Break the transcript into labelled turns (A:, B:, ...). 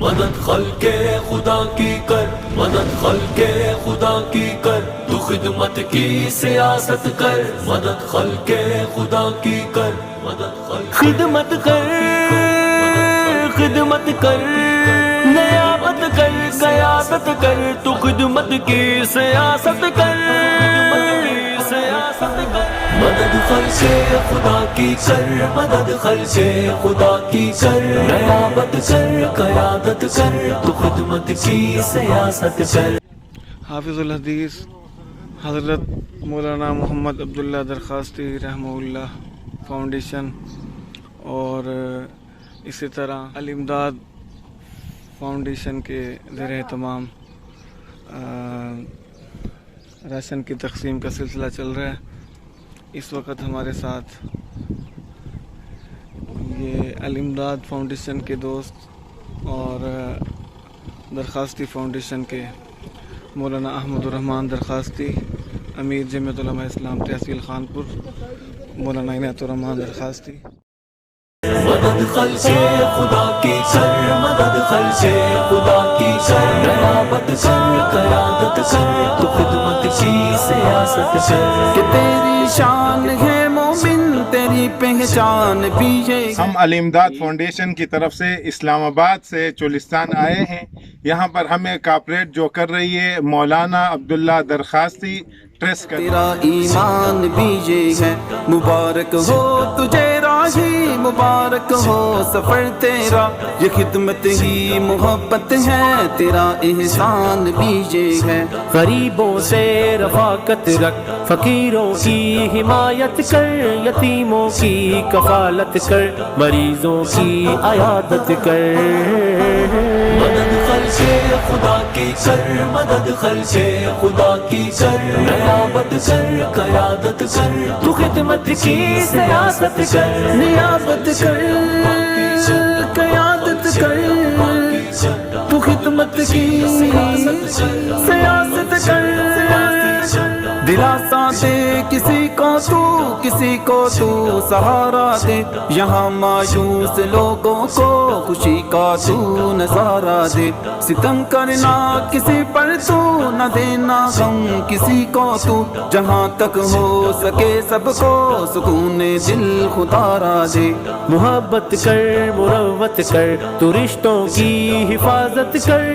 A: مدد خلق خدا کی کر، مدد خلق خدا کی کر، تو خدمت کی سیاست کر، مدد خلق خدا کی کر، مدد خدمت کر، خدمت کر، نیابت کر، قیادت کر، تو خدمت کی سیاست کر، سیاست کر، مدد خلق خدا کی کر، مدد خلق خدا کی کر، نیابت کر، قیادت کر، تو خدمت کی سیاست کر۔
B: حافظ الحدیث حضرت مولانا محمد عبداللہ درخواستی رحمہ اللہ فاؤنڈیشن اور اسی طرح الامداد فاؤنڈیشن کے زیر اہتمام راشن کی تقسیم کا سلسلہ چل رہا ہے۔ اس وقت ہمارے ساتھ یہ الامداد فاؤنڈیشن کے دوست اور درخواستی فاؤنڈیشن کے مولانا احمد الرحمن درخواستی، امیر جمعیت علماء اسلام تحصیل خانپور مولانا عنایت الرحمن درخواستی۔
A: مدد خلق خدا کی کر، مدد خلق خدا کی کر، نیابت کر، قیادت کر، تو خدمت کی سیاست کر،
C: کہ تیری شان ہے مومن تیری پہچان بھی ہے۔
D: ہم الامداد فاؤنڈیشن کی طرف سے اسلام آباد سے چولستان آئے ہیں۔ یہاں پر ہمیں کاپریٹ جو کر رہی ہے مولانا عبداللہ درخواستی ٹرسٹ کا۔
C: تیرا ایمان بھی یہ ہے، مبارک ہو تجھے راہی، مبارک ہو سفر تیرا، یہ خدمت ہی محبت ہے، تیرا احسان بھی یہ ہے۔
E: غریبوں سے رفاقت رکھ، فقیروں کی حمایت کر، یتیموں کی کفالت کر، مریضوں کی عیادت کر۔
A: مدد خلق خدا کی کر، مدد خلق خدا کی کر، نیابت کر، قیادت کر، تو خدمت کی سیاست کر،
C: نیابت کر، قیادت کر، تو خدمت کی سیاست کر۔ دلاسا دے کسی کو تو سہارا دے، یہاں مایوس لوگوں کو خوشی کا تو نظارہ دے۔ ستم کرنا کسی پر تو نہ دینا غم کسی کو تو، جہاں تک ہو سکے سب کو سکون دل خدا را دے۔
E: محبت کر، مروت کر، تو رشتوں کی حفاظت کر۔